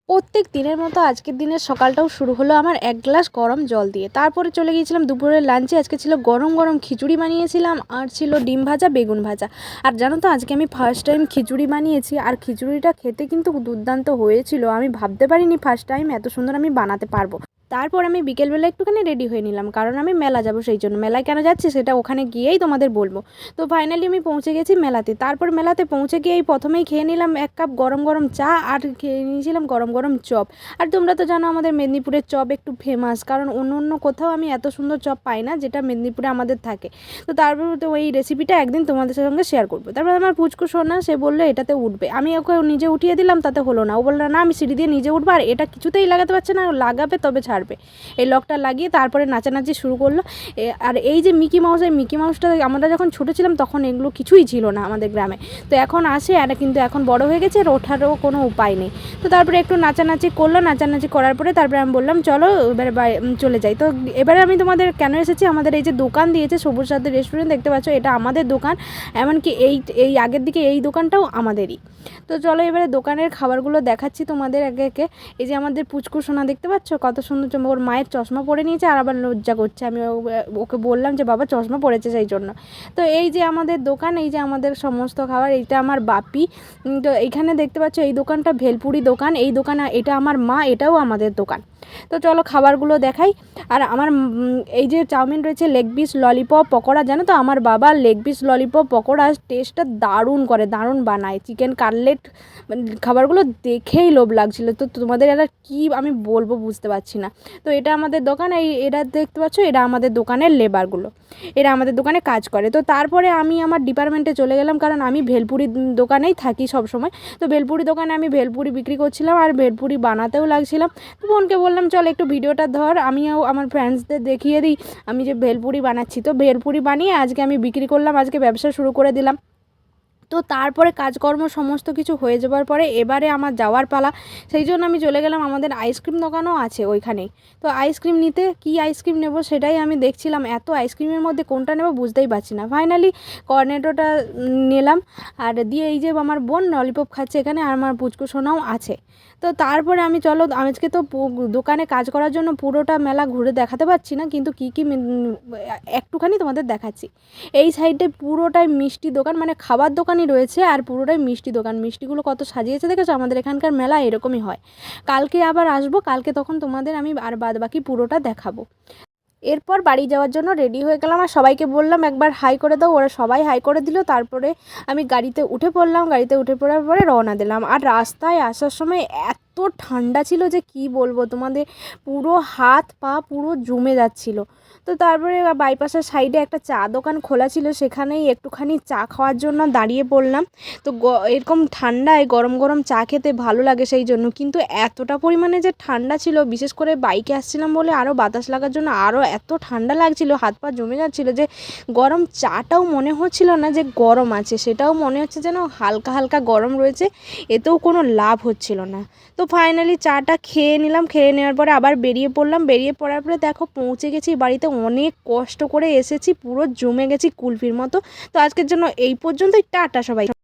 প্রত্যেক দিনের মতো আজকের দিনের সকালটাও শুরু হলো আমার এক গ্লাস গরম জল দিয়ে। তারপরে চলে গিয়েছিলাম দুপুরের লাঞ্চে। আজকে ছিল গরম গরম খিচুড়ি বানিয়েছিলাম আর ছিল ডিম ভাজা, বেগুন ভাজা। আর জানো তো আজকে আমি ফার্স্ট টাইম খিচুড়ি বানিয়েছি, আর খিচুড়িটা খেতে কিন্তু দুর্দান্ত হয়েছিল। আমি ভাবতে পারিনি ফার্স্ট টাইম এত সুন্দর আমি বানাতে পারবো। তারপর আমি বিকেলবেলা একটুখানি রেডি হয়ে নিলাম, কারণ আমি মেলা যাব, সেই জন্য। মেলায় কেন যাচ্ছি সেটা ওখানে গিয়েই তোমাদের বলবো। তো ফাইনালি আমি পৌঁছে গেছি মেলাতে। তারপর মেলাতে পৌঁছে গিয়েই প্রথমেই খেয়ে নিলাম এক কাপ গরম গরম চা, আর খেয়ে নিয়েছিলাম গরম গরম চপ। আর তোমরা তো জানো আমাদের মেদিনীপুরের চপ একটু ফেমাস, কারণ অন্য অন্য কোথাও আমি এত সুন্দর চপ পাই না যেটা মেদিনীপুরে আমাদের থাকে। তো তারপর তো ওই রেসিপিটা একদিন তোমাদের সঙ্গে শেয়ার করবো। তারপর আমার পুচকু সোনা সে বললো এটাতে উঠবে, আমি ওকে নিজে উঠিয়ে দিলাম, তাতে হলো না। ও বললো না আমি সিঁড়ি দিয়ে নিজে উঠবো, আর এটা কিছুতেই লাগাতে পারছে না, লাগাবে তবে ছাড়বে। এই লকটা লাগিয়ে তারপরে নাচানাচি শুরু করলো। আর এই যে মিকি মাউস, এই মিকি মাউসটা আমরা যখন ছোটো ছিলাম তখন এগুলো কিছুই ছিল না আমাদের গ্রামে। তো এখন আসে, আর কিন্তু এখন বড় হয়ে গেছে, আর ওঠারও কোনো উপায় নেই। তো তারপরে একটু নাচানাচি করলো, নাচানাচি করার পরে তারপরে আমি বললাম চলো এবারে চলে যাই। তো এবারে আমি তোমাদের কেন এসেছি, আমাদের এই যে দোকান দিয়েছে সবুজ সাথী রেস্টুরেন্ট, দেখতে পাচ্ছ এটা আমাদের দোকান। এমনকি এই আগের দিকে এই দোকানটাও আমাদেরই। তো চলো এবারে দোকানের খাবারগুলো দেখাচ্ছি তোমাদের একে একে। এই যে আমাদের পুচকু সোনা দেখতে পাচ্ছ কত সুন্দর, ওর মায়ের চশমা পরে নিয়েছে আর আবার লজ্জা করছে। আমি ওকে বললাম যে বাবা চশমা পরেছে সেই জন্য। তো এই যে আমাদের দোকান, এই যে আমাদের সমস্ত খাবার, এইটা আমার বাপি। তো এইখানে দেখতে পাচ্ছ এই দোকানটা ভেলপুরি দোকান, এই দোকান এটা আমার মা, এটাও আমাদের দোকান। তো চলো খাবারগুলো দেখাই। আর আমার এই যে চাউমিন রয়েছে, লেগ পিস, ললিপপ, পকোড়া। জানো তো আমার বাবা লেগ পিস, ললিপপ, পকোড়া টেস্টটা দারুণ করে, দারুণ বানায়। চিকেন কাটলেট, খাবারগুলো দেখেই লোভ লাগছিলো। তো তোমাদের এটা কী আমি বলবো বুঝতে পারছি না। তো এটা আমাদের দোকান, এরা দেখতে পাচ্ছ এরা আমাদের দোকানের লেবারগুলো, এরা আমাদের দোকানে কাজ করে। তো তারপরে আমি আমার ডিপার্টমেন্টে চলে গেলাম, কারণ আমি ভেলপুরি দোকানেই থাকি সব সময়। তো ভেলপুরি দোকানে আমি ভেলপুরি বিক্রি করছিলাম আর ভেলপুরি বানাতেও লাগছিলাম। তো বোনকে বললাম চল একটু ভিডিওটা ধর, আমিও আমার ফ্রেন্ডসদের দেখিয়ে দিই আমি যে ভেলপুরি বানাচ্ছি। তো ভেলপুরি বানিয়ে আজকে আমি বিক্রি করলাম, আজকে ব্যবসা শুরু করে দিলাম। তো তারপরে কাজকর্ম সমস্ত কিছু হয়ে যাবার পরে এবারে আমার যাওয়ার পালা। সেই জন্য আমি চলে গেলাম, আমাদের আইসক্রিম দোকানও আছে ওইখানেই। তো আইসক্রিম নিতে, কী আইসক্রিম নেব সেটাই আমি দেখছিলাম। এত আইসক্রিমের মধ্যে কোনটা নেব বুঝতেই পারছি না। ফাইনালি কর্নেটোটা নিলাম, আর দিয়ে এই যে আমার বোন ললিপপ খাচ্ছে এখানে, আর আমার পুচকু সোনাও আছে। তো তারপরে আমি চলো আজকে তো দোকানে কাজ করার জন্য পুরোটা মেলা ঘুরে দেখাতে পারছি না, কিন্তু কী কী একটুখানি তোমাদের দেখাচ্ছি। এই সাইডে পুরোটাই মিষ্টি দোকান, মানে খাবার দোকানই রয়েছে আর পুরোটাই মিষ্টি দোকান। মিষ্টিগুলো কত সাজিয়েছে দেখেছো, আমাদের এখানকার মেলা এরকমই হয়। কালকে আবার আসবো, কালকে তখন তোমাদের আমি আর বাদ বাকি পুরোটা দেখাবো। এরপর বাড়ি যাওয়ার জন্য রেডি হয়ে গেলাম, আর সবাইকে বললাম একবার হাই করে দাও, ওরা সবাই হাই করে দিল। তারপরে আমি গাড়িতে উঠে পড়লাম, গাড়িতে উঠে পড়ার পরে রওনা দিলাম। আর রাস্তায় আসার সময় এত ঠান্ডা ছিল যে কি বলবো তোমাদের, পুরো হাত পা পুরো জমে যাচ্ছিল। তো তারপরে বাইপাসের সাইডে একটা চা দোকান খোলা ছিল, সেখানেই একটুখানি চা খাওয়ার জন্য দাঁড়িয়ে পড়লাম। তো এরকম ঠান্ডায় গরম গরম চা খেতে ভালো লাগে সেই জন্য, কিন্তু এতটা পরিমাণে যে ঠান্ডা ছিল, বিশেষ করে বাইকে আসছিলাম বলে আরও বাতাস লাগার জন্য আরও এত ঠান্ডা লাগছিল, হাত পা জমে যাচ্ছিলো, যে গরম চাটাও মনে হচ্ছিল না যে গরম আছে, সেটাও মনে হচ্ছে যেন হালকা হালকা গরম রয়েছে, এতেও কোনো লাভ হচ্ছিল না। তো ফাইনালি চাটা খেয়ে নিলাম, খেয়ে নেওয়ার পরে আবার বেরিয়ে পড়লাম। বেরিয়ে পড়ার পরে দেখো পৌঁছে গেছি বাড়িতে, অনেক কষ্ট করে এসেছি, পুরো জমে গেছি কুলফির মতো। তো আজকের জন্য এই পর্যন্তই, টাটা সবাই।